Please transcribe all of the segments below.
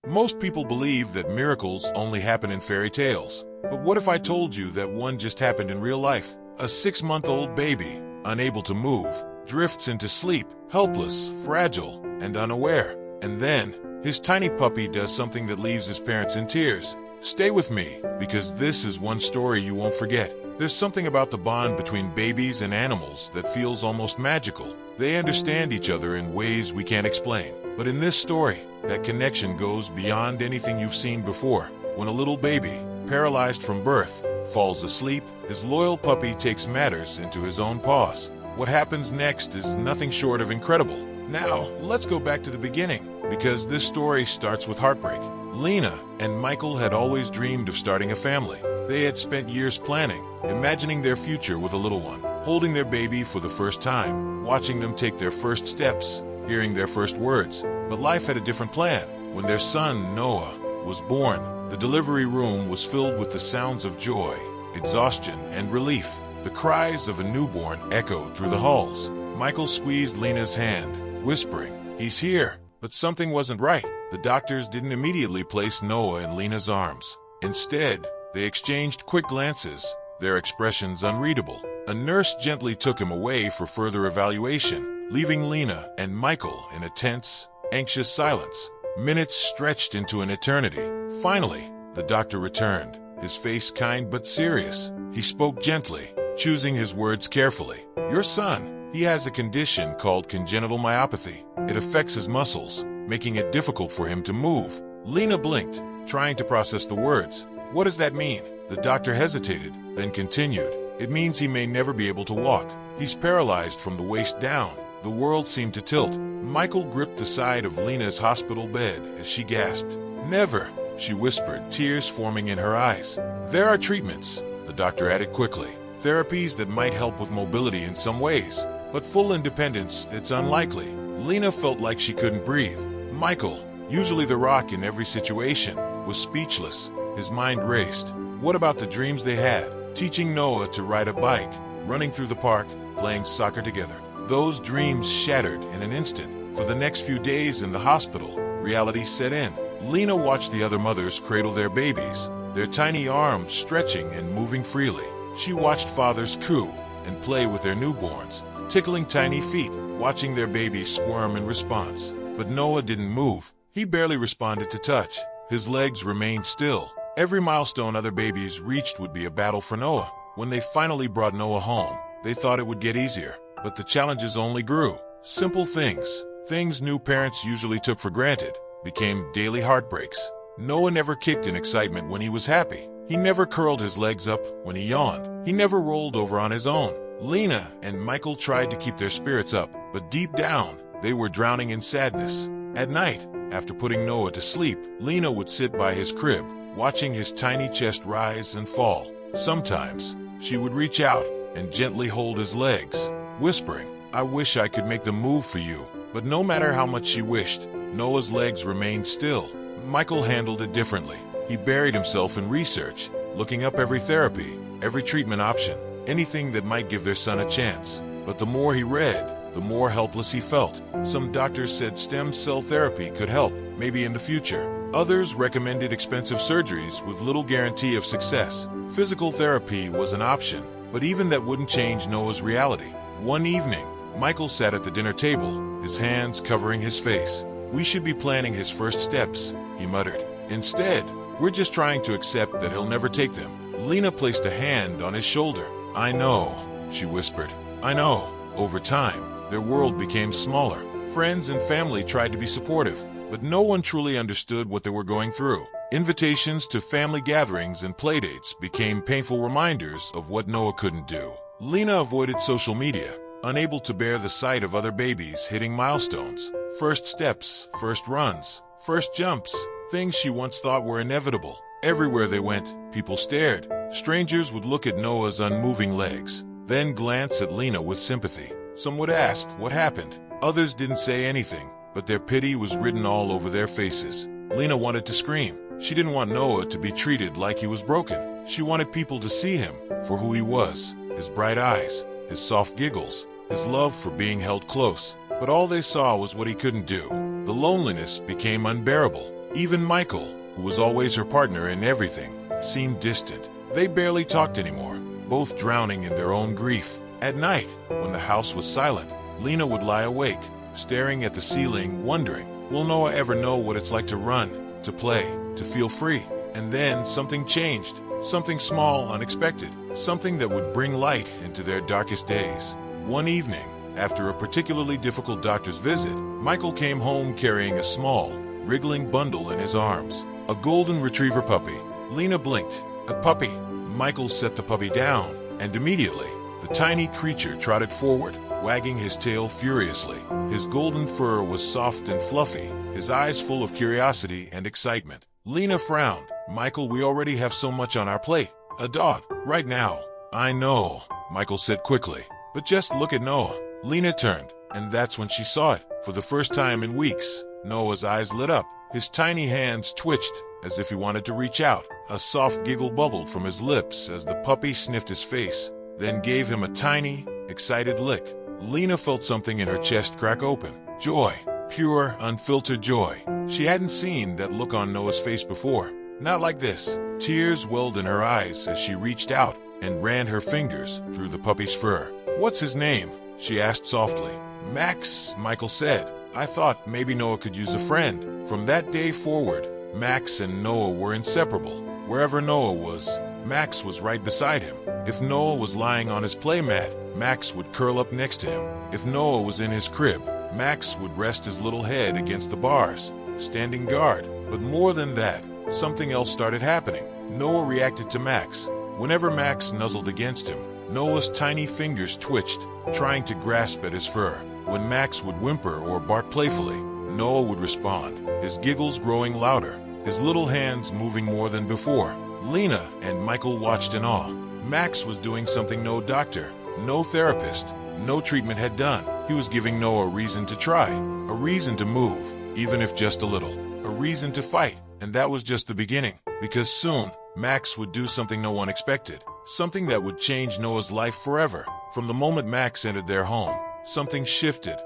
Most people believe that miracles only happen in fairy tales. But what if I told you that one just happened in real life? A 6-month-old baby, unable to move, drifts into sleep, helpless, fragile, and unaware. And then, his tiny puppy does something that leaves his parents in tears. Stay with me, because this is one story you won't forget. There's something about the bond between babies and animals that feels almost magical. They understand each other in ways we can't explain. But in this story, that connection goes beyond anything you've seen before. When a little baby, paralyzed from birth, falls asleep, his loyal puppy takes matters into his own paws. What happens next is nothing short of incredible. Now, let's go back to the beginning, because this story starts with heartbreak. Lena and Michael had always dreamed of starting a family. They had spent years planning, imagining their future with a little one, holding their baby for the first time, watching them take their first steps, hearing their first words. But life had a different plan. When their son, Noah, was born, the delivery room was filled with the sounds of joy, exhaustion, and relief. The cries of a newborn echoed through the halls. Michael squeezed Lena's hand, whispering, "He's here." But something wasn't right. The doctors didn't immediately place Noah in Lena's arms. Instead, they exchanged quick glances, their expressions unreadable. A nurse gently took him away for further evaluation, leaving Lena and Michael in a tense, anxious silence. Minutes stretched into an eternity. Finally, the doctor returned, his face kind but serious. He spoke gently, choosing his words carefully. "Your son, he has a condition called congenital myopathy. It affects his muscles, making it difficult for him to move." Lena blinked, trying to process the words. "What does that mean?" The doctor hesitated, then continued. "It means he may never be able to walk. He's paralyzed from the waist down." The world seemed to tilt. Michael gripped the side of Lena's hospital bed as she gasped. "Never," she whispered, tears forming in her eyes. "There are treatments," the doctor added quickly. "Therapies that might help with mobility in some ways. But full independence, it's unlikely." Lena felt like she couldn't breathe. Michael, usually the rock in every situation, was speechless. His mind raced. What about the dreams they had? Teaching Noah to ride a bike, running through the park, playing soccer together. Those dreams shattered in an instant. For the next few days in the hospital, reality set in. Lena watched the other mothers cradle their babies, their tiny arms stretching and moving freely. She watched fathers coo and play with their newborns, tickling tiny feet, watching their babies squirm in response. But Noah didn't move. He barely responded to touch. His legs remained still. Every milestone other babies reached would be a battle for Noah. When they finally brought Noah home, they thought it would get easier. But the challenges only grew. Simple things new parents usually took for granted, became daily heartbreaks. Noah never kicked in excitement when he was happy. He never curled his legs up when he yawned. He never rolled over on his own. Lena and Michael tried to keep their spirits up, but deep down, they were drowning in sadness. At night, after putting Noah to sleep, Lena would sit by his crib, watching his tiny chest rise and fall. Sometimes, she would reach out and gently hold his legs, whispering, "I wish I could make them move for you." But no matter how much she wished, Noah's legs remained still. Michael handled it differently. He buried himself in research, looking up every therapy, every treatment option, anything that might give their son a chance. But the more he read, the more helpless he felt. Some doctors said stem cell therapy could help, maybe in the future. Others recommended expensive surgeries with little guarantee of success. Physical therapy was an option, but even that wouldn't change Noah's reality. One evening, Michael sat at the dinner table, his hands covering his face. "We should be planning his first steps," he muttered. "Instead, we're just trying to accept that he'll never take them." Lena placed a hand on his shoulder. "I know," she whispered. "I know." Over time, their world became smaller. Friends and family tried to be supportive, but no one truly understood what they were going through. Invitations to family gatherings and playdates became painful reminders of what Noah couldn't do. Lena avoided social media, unable to bear the sight of other babies hitting milestones. First steps, first runs, first jumps, things she once thought were inevitable. Everywhere they went, people stared. Strangers would look at Noah's unmoving legs, then glance at Lena with sympathy. Some would ask what happened. Others didn't say anything, but their pity was written all over their faces. Lena wanted to scream. She didn't want Noah to be treated like he was broken. She wanted people to see him for who he was, his bright eyes, his soft giggles, his love for being held close. But all they saw was what he couldn't do. The loneliness became unbearable. Even Michael, who was always her partner in everything, seemed distant. They barely talked anymore, both drowning in their own grief. At night, when the house was silent, Lena would lie awake, staring at the ceiling, wondering, will Noah ever know what it's like to run, to play, to feel free? And then something changed, something small, unexpected, something that would bring light into their darkest days. One evening, after a particularly difficult doctor's visit, Michael came home carrying a small, wriggling bundle in his arms. A golden retriever puppy. Lena blinked. A puppy. Michael set the puppy down, and immediately, the tiny creature trotted forward, wagging his tail furiously. His golden fur was soft and fluffy, his eyes full of curiosity and excitement. Lena frowned. Michael, we already have so much on our plate. A dog, right now. I know, Michael said quickly. But just look at Noah. Lena turned, and that's when she saw it. For the first time in weeks, Noah's eyes lit up. His tiny hands twitched, as if he wanted to reach out. A soft giggle bubbled from his lips as the puppy sniffed his face, then gave him a tiny, excited lick. Lena felt something in her chest crack open. Joy. Pure, unfiltered joy. She hadn't seen that look on Noah's face before. Not like this. Tears welled in her eyes as she reached out and ran her fingers through the puppy's fur. What's his name? She asked softly. Max, Michael said. I thought maybe Noah could use a friend. From that day forward, Max and Noah were inseparable. Wherever Noah was, Max was right beside him. If Noah was lying on his playmat, Max would curl up next to him. If Noah was in his crib, Max would rest his little head against the bars, standing guard. But more than that, something else started happening. Noah reacted to Max. Whenever Max nuzzled against him, Noah's tiny fingers twitched, trying to grasp at his fur. When Max would whimper or bark playfully, Noah would respond, his giggles growing louder, his little hands moving more than before. Lena and Michael watched in awe. Max was doing something no doctor, no therapist, no treatment had done. He was giving Noah a reason to try, a reason to move, even if just a little, a reason to fight. And that was just the beginning, because soon, Max would do something no one expected, something that would change Noah's life forever. From the moment Max entered their home, something shifted.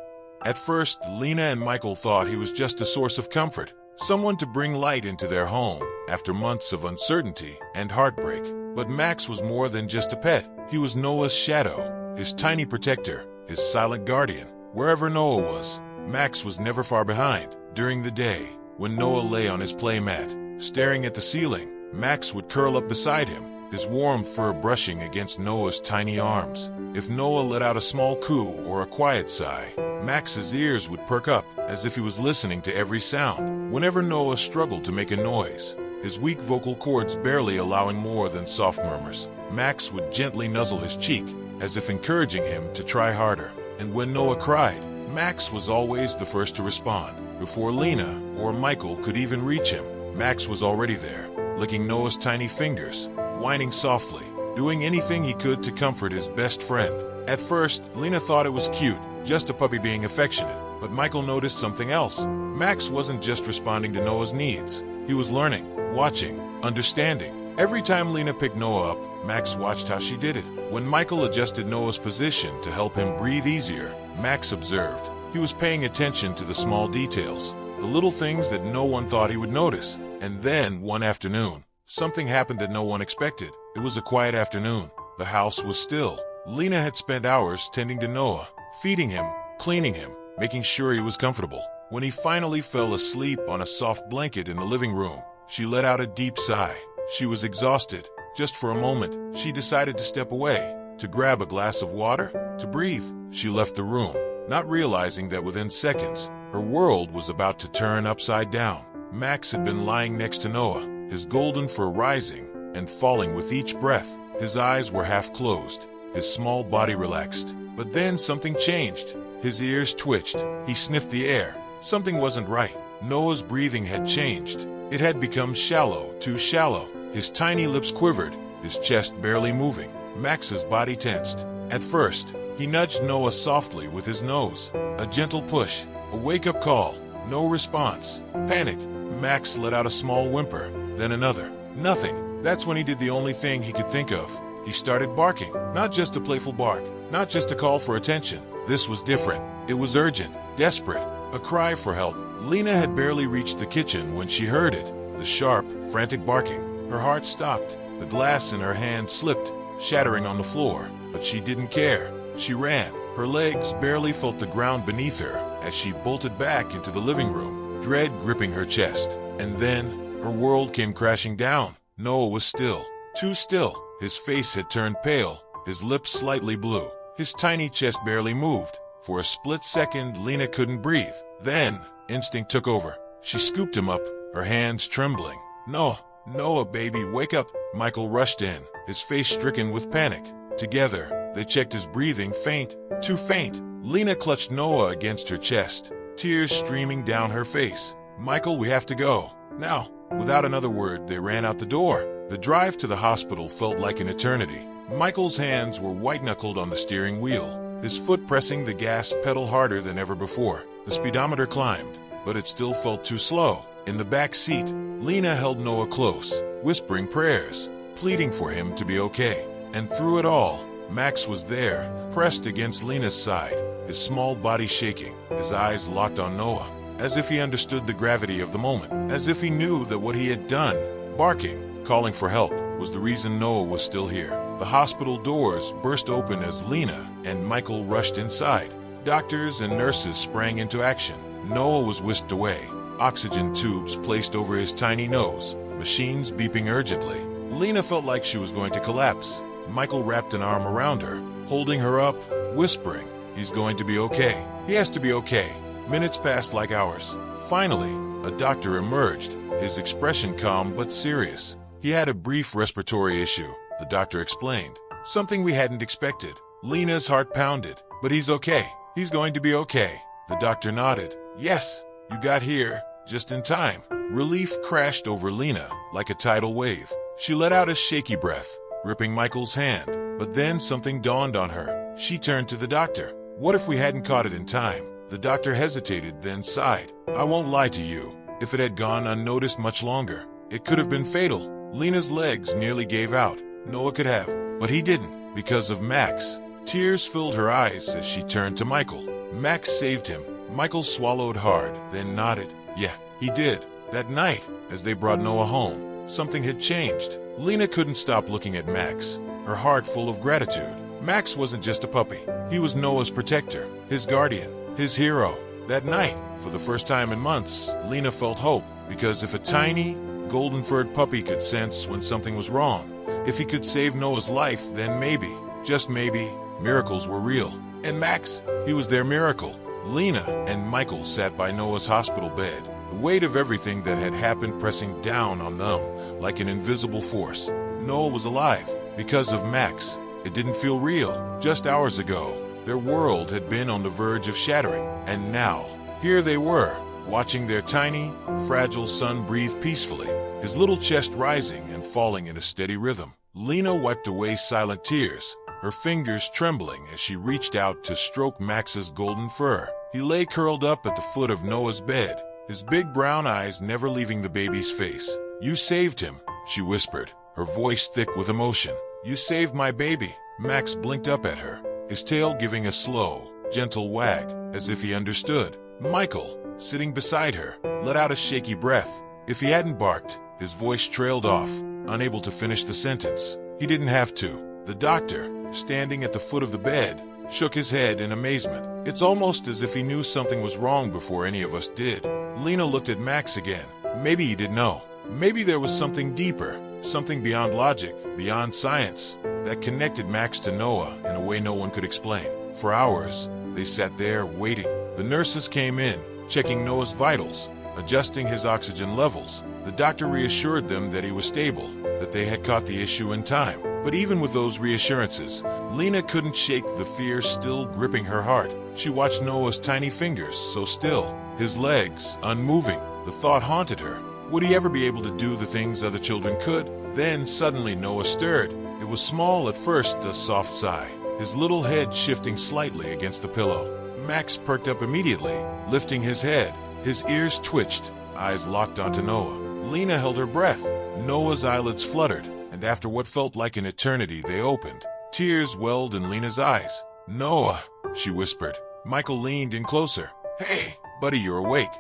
At first, Lena and Michael thought he was just a source of comfort, someone to bring light into their home after months of uncertainty and heartbreak. But Max was more than just a pet. He was Noah's shadow, his tiny protector, his silent guardian. Wherever Noah was, Max was never far behind. During the day, when Noah lay on his playmat, staring at the ceiling, Max would curl up beside him, his warm fur brushing against Noah's tiny arms. If Noah let out a small coo or a quiet sigh, Max's ears would perk up, as if he was listening to every sound. Whenever Noah struggled to make a noise, his weak vocal cords barely allowing more than soft murmurs, Max would gently nuzzle his cheek, as if encouraging him to try harder. And when Noah cried, Max was always the first to respond. Before Lena or Michael could even reach him, Max was already there, licking Noah's tiny fingers, whining softly, doing anything he could to comfort his best friend. At first, Lena thought it was cute, just a puppy being affectionate. But Michael noticed something else. Max wasn't just responding to Noah's needs. He was learning, watching, understanding. Every time Lena picked Noah up, Max watched how she did it. When Michael adjusted Noah's position to help him breathe easier, Max observed. He was paying attention to the small details, the little things that no one thought he would notice. And then, one afternoon, something happened that no one expected. It was a quiet afternoon. The house was still. Lena had spent hours tending to Noah, feeding him, cleaning him, making sure he was comfortable. When he finally fell asleep on a soft blanket in the living room, she let out a deep sigh. She was exhausted. Just for a moment, she decided to step away, to grab a glass of water, to breathe. She left the room, not realizing that within seconds, her world was about to turn upside down. Max had been lying next to Noah, his golden fur rising and falling with each breath. His eyes were half closed, his small body relaxed. But then something changed. His ears twitched. He sniffed the air. Something wasn't right. Noah's breathing had changed. It had become shallow, too shallow. His tiny lips quivered, his chest barely moving. Max's body tensed. At first, he nudged Noah softly with his nose. A gentle push, a wake-up call. No response. Panic. Max let out a small whimper, then another. Nothing. That's when he did the only thing he could think of. He started barking. Not just a playful bark, not just a call for attention. This was different. It was urgent, desperate. A cry for help. Lena had barely reached the kitchen when she heard it. The sharp, frantic barking. Her heart stopped. The glass in her hand slipped, shattering on the floor. But she didn't care. She ran. Her legs barely felt the ground beneath her as she bolted back into the living room, dread gripping her chest. And then, her world came crashing down. Noah was still. Too still. His face had turned pale, his lips slightly blue. His tiny chest barely moved. For a split second, Lena couldn't breathe. Then, instinct took over. She scooped him up, her hands trembling. Noah, baby, wake up. Michael rushed in, his face stricken with panic. Together, they checked his breathing, faint, too faint. Lena clutched Noah against her chest, tears streaming down her face. Michael, we have to go. Now. Without another word, they ran out the door. The drive to the hospital felt like an eternity. Michael's hands were white-knuckled on the steering wheel, his foot pressing the gas pedal harder than ever before. The speedometer climbed, but it still felt too slow. In the back seat, Lena held Noah close, whispering prayers, pleading for him to be okay. And through it all, Max was there, pressed against Lena's side, his small body shaking, his eyes locked on Noah, as if he understood the gravity of the moment, as if he knew that what he had done, barking, calling for help, was the reason Noah was still here. The hospital doors burst open as Lena and Michael rushed inside. Doctors and nurses sprang into action. Noah was whisked away, oxygen tubes placed over his tiny nose, machines beeping urgently. Lena felt like she was going to collapse. Michael wrapped an arm around her, holding her up, whispering, "He's going to be okay. He has to be okay." Minutes passed like hours. Finally, a doctor emerged, his expression calm but serious. He had a brief respiratory issue, the doctor explained. Something we hadn't expected. Lena's heart pounded. "But he's okay. He's going to be okay." The doctor nodded. "Yes, you got here, just in time." Relief crashed over Lena like a tidal wave. She let out a shaky breath, gripping Michael's hand. But then something dawned on her. She turned to the doctor. "What if we hadn't caught it in time?" The doctor hesitated, then sighed. "I won't lie to you. If it had gone unnoticed much longer, it could have been fatal." Lena's legs nearly gave out. Noah could have, but he didn't, because of Max. Tears filled her eyes as she turned to Michael. Max saved him. Michael swallowed hard, then nodded. Yeah, he did. That night, as they brought Noah home, something had changed. Lena couldn't stop looking at Max, her heart full of gratitude. Max wasn't just a puppy. He was Noah's protector, his guardian, his hero. That night, for the first time in months, Lena felt hope, because if a tiny, golden-furred puppy could sense when something was wrong, if he could save Noah's life, then maybe, just maybe, miracles were real. And Max, he was their miracle. Lena and Michael sat by Noah's hospital bed, the weight of everything that had happened pressing down on them like an invisible force. Noah was alive, because of Max. It didn't feel real. Just hours ago, their world had been on the verge of shattering, and now, here they were, watching their tiny, fragile son breathe peacefully, his little chest rising and falling in a steady rhythm. Lena wiped away silent tears, her fingers trembling as she reached out to stroke Max's golden fur. He lay curled up at the foot of Noah's bed, his big brown eyes never leaving the baby's face. "You saved him," she whispered, her voice thick with emotion. "You saved my baby." Max blinked up at her, his tail giving a slow, gentle wag, as if he understood. Michael, sitting beside her, let out a shaky breath. If he hadn't barked, his voice trailed off, unable to finish the sentence. He didn't have to. The doctor, standing at the foot of the bed, shook his head in amazement. It's almost as if he knew something was wrong before any of us did. Lena looked at Max again. Maybe he did know. Maybe there was something deeper, something beyond logic, beyond science, that connected Max to Noah in a way no one could explain. For hours, they sat there waiting. The nurses came in, checking Noah's vitals, adjusting his oxygen levels. The doctor reassured them that he was stable, that they had caught the issue in time. But even with those reassurances, Lena couldn't shake the fear still gripping her heart. She watched Noah's tiny fingers so still, his legs unmoving. The thought haunted her. Would he ever be able to do the things other children could? Then suddenly Noah stirred. It was small at first, a soft sigh, his little head shifting slightly against the pillow. Max perked up immediately, lifting his head. His ears twitched, eyes locked onto Noah. Lena held her breath. Noah's eyelids fluttered, and after what felt like an eternity, they opened. Tears welled in Lena's eyes. "Noah," she whispered. Michael leaned in closer. "Hey, "Buddy, you're awake."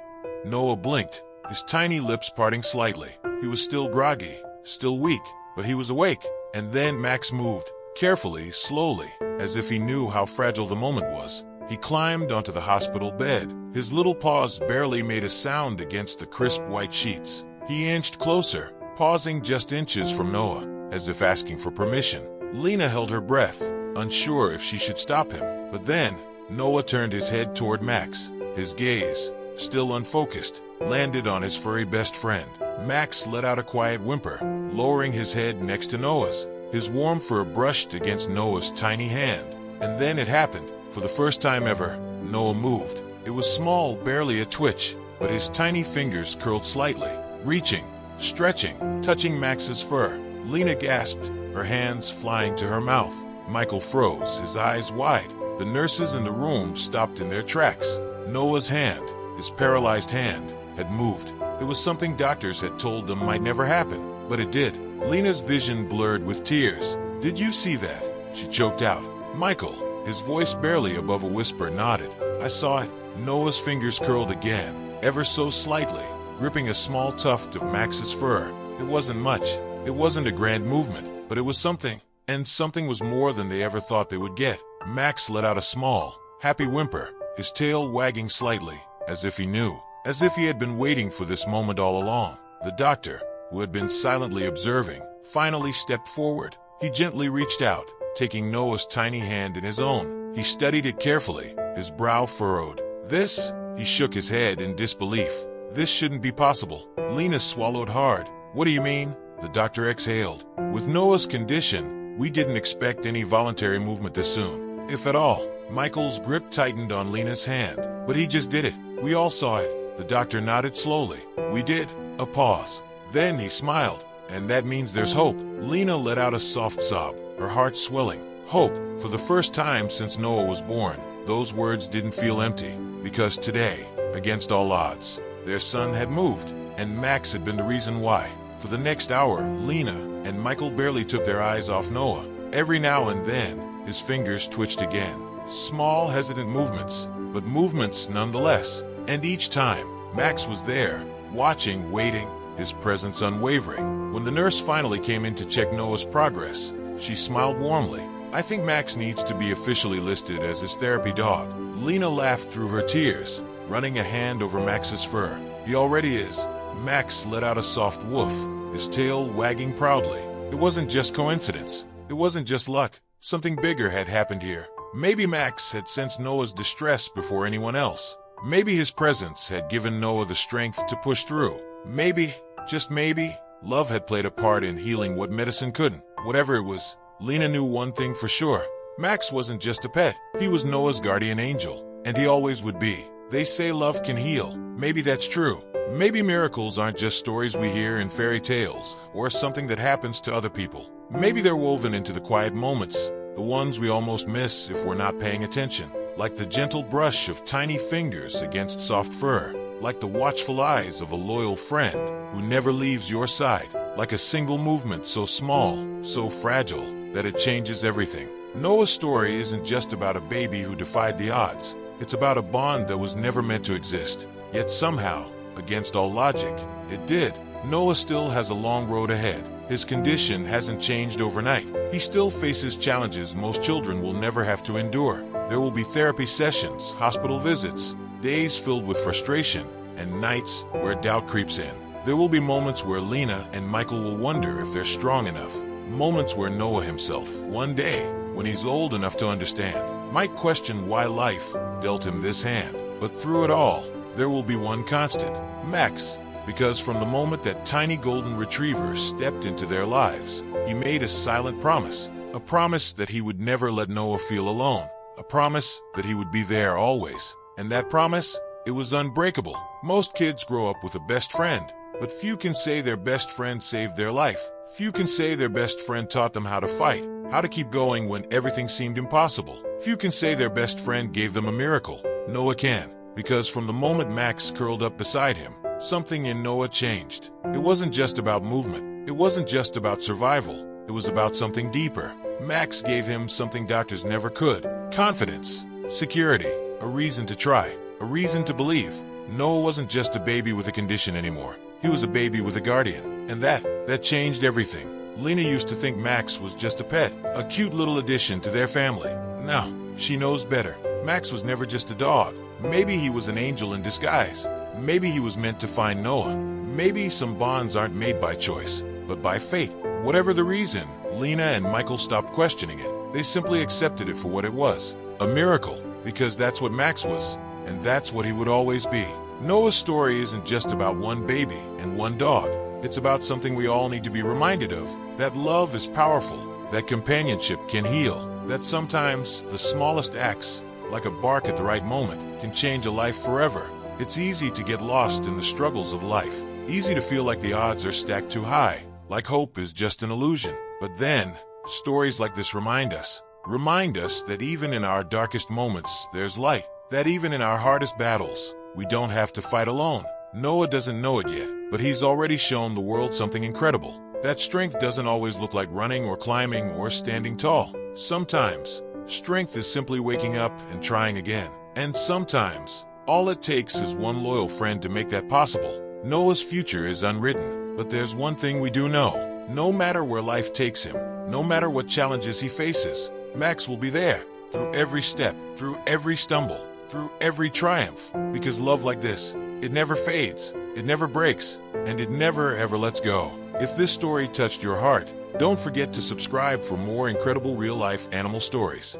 Noah blinked, his tiny lips parting slightly. He was still groggy, still weak, but he was awake. And then Max moved, carefully, slowly, as if he knew how fragile the moment was. He climbed onto the hospital bed. His little paws barely made a sound against the crisp white sheets. He inched closer, pausing just inches from Noah, as if asking for permission. Lena held her breath, unsure if she should stop him. But then, Noah turned his head toward Max. His gaze, still unfocused, landed on his furry best friend. Max let out a quiet whimper, lowering his head next to Noah's. His warm fur brushed against Noah's tiny hand. And then it happened. For the first time ever, Noah moved. It was small, barely a twitch, but his tiny fingers curled slightly, reaching, stretching, touching Max's fur. Lena gasped, her hands flying to her mouth. Michael froze, his eyes wide. The nurses in the room stopped in their tracks. Noah's hand, his paralyzed hand, had moved. It was something doctors had told them might never happen, but it did. Lena's vision blurred with tears. "Did you see that?" she choked out. Michael, his voice barely above a whisper, nodded. "I saw it." Noah's fingers curled again, ever so slightly, gripping a small tuft of Max's fur. It wasn't much. It wasn't a grand movement, but it was something. And something was more than they ever thought they would get. Max let out a small, happy whimper, his tail wagging slightly, as if he knew, as if he had been waiting for this moment all along. The doctor, who had been silently observing, finally stepped forward. He gently reached out, taking Noah's tiny hand in his own. He studied it carefully, his brow furrowed. "This?" He shook his head in disbelief. "This shouldn't be possible." Lena swallowed hard. "What do you mean?" The doctor exhaled. "With Noah's condition, we didn't expect any voluntary movement this soon, if at all." Michael's grip tightened on Lena's hand. "But he just did it. We all saw it." The doctor nodded slowly. "We did." A pause. Then he smiled. "And that means there's hope." Lena let out a soft sob, her heart swelling. Hope. For the first time since Noah was born, those words didn't feel empty. Because today, against all odds, their son had moved, and Max had been the reason why. For the next hour, Lena and Michael barely took their eyes off Noah. Every now and then, his fingers twitched again. Small, hesitant movements, but movements nonetheless. And each time, Max was there, watching, waiting, his presence unwavering. When the nurse finally came in to check Noah's progress, she smiled warmly. "I think Max needs to be officially listed as his therapy dog." Lena laughed through her tears, running a hand over Max's fur. "He already is." Max let out a soft woof, his tail wagging proudly. It wasn't just coincidence. It wasn't just luck. Something bigger had happened here. Maybe Max had sensed Noah's distress before anyone else. Maybe his presence had given Noah the strength to push through. Maybe, just maybe, love had played a part in healing what medicine couldn't. Whatever it was, Lena knew one thing for sure. Max wasn't just a pet. He was Noah's guardian angel, and he always would be. They say love can heal. Maybe that's true. Maybe miracles aren't just stories we hear in fairy tales, or something that happens to other people. Maybe they're woven into the quiet moments, the ones we almost miss if we're not paying attention. Like the gentle brush of tiny fingers against soft fur. Like the watchful eyes of a loyal friend who never leaves your side. Like a single movement so small, so fragile, that it changes everything. Noah's story isn't just about a baby who defied the odds. It's about a bond that was never meant to exist. Yet somehow, against all logic, it did. Noah still has a long road ahead. His condition hasn't changed overnight. He still faces challenges most children will never have to endure. There will be therapy sessions, hospital visits, days filled with frustration, and nights where doubt creeps in. There will be moments where Lena and Michael will wonder if they're strong enough. Moments where Noah himself, one day, when he's old enough to understand, might question why life dealt him this hand. But through it all, there will be one constant, Max. Because from the moment that tiny golden retriever stepped into their lives, he made a silent promise. A promise that he would never let Noah feel alone. A promise that he would be there always. And that promise, it was unbreakable. Most kids grow up with a best friend, but few can say their best friend saved their life. Few can say their best friend taught them how to fight, how to keep going when everything seemed impossible. Few can say their best friend gave them a miracle. Noah can, because from the moment Max curled up beside him, something in Noah changed. It wasn't just about movement. It wasn't just about survival. It was about something deeper. Max gave him something doctors never could. Confidence, security, a reason to try, a reason to believe. Noah wasn't just a baby with a condition anymore. He was a baby with a guardian. And that changed everything. Lena used to think Max was just a pet, a cute little addition to their family. Now, she knows better. Max was never just a dog. Maybe he was an angel in disguise. Maybe he was meant to find Noah. Maybe some bonds aren't made by choice, but by fate. Whatever the reason, Lena and Michael stopped questioning it. They simply accepted it for what it was. A miracle, because that's what Max was, and that's what he would always be. Noah's story isn't just about one baby and one dog. It's about something we all need to be reminded of. That love is powerful, that companionship can heal, that sometimes the smallest acts, like a bark at the right moment, can change a life forever. It's easy to get lost in the struggles of life. Easy to feel like the odds are stacked too high, like hope is just an illusion. But then, stories like this remind us that even in our darkest moments, there's light. That even in our hardest battles, we don't have to fight alone. Noah doesn't know it yet, but he's already shown the world something incredible. That strength doesn't always look like running or climbing or standing tall. Sometimes, strength is simply waking up and trying again. And sometimes, all it takes is one loyal friend to make that possible. Noah's future is unwritten, but there's one thing we do know. No matter where life takes him, no matter what challenges he faces, Max will be there, through every step, through every stumble, through every triumph. Because love like this, it never fades, it never breaks, and it never ever lets go. If this story touched your heart, don't forget to subscribe for more incredible real-life animal stories.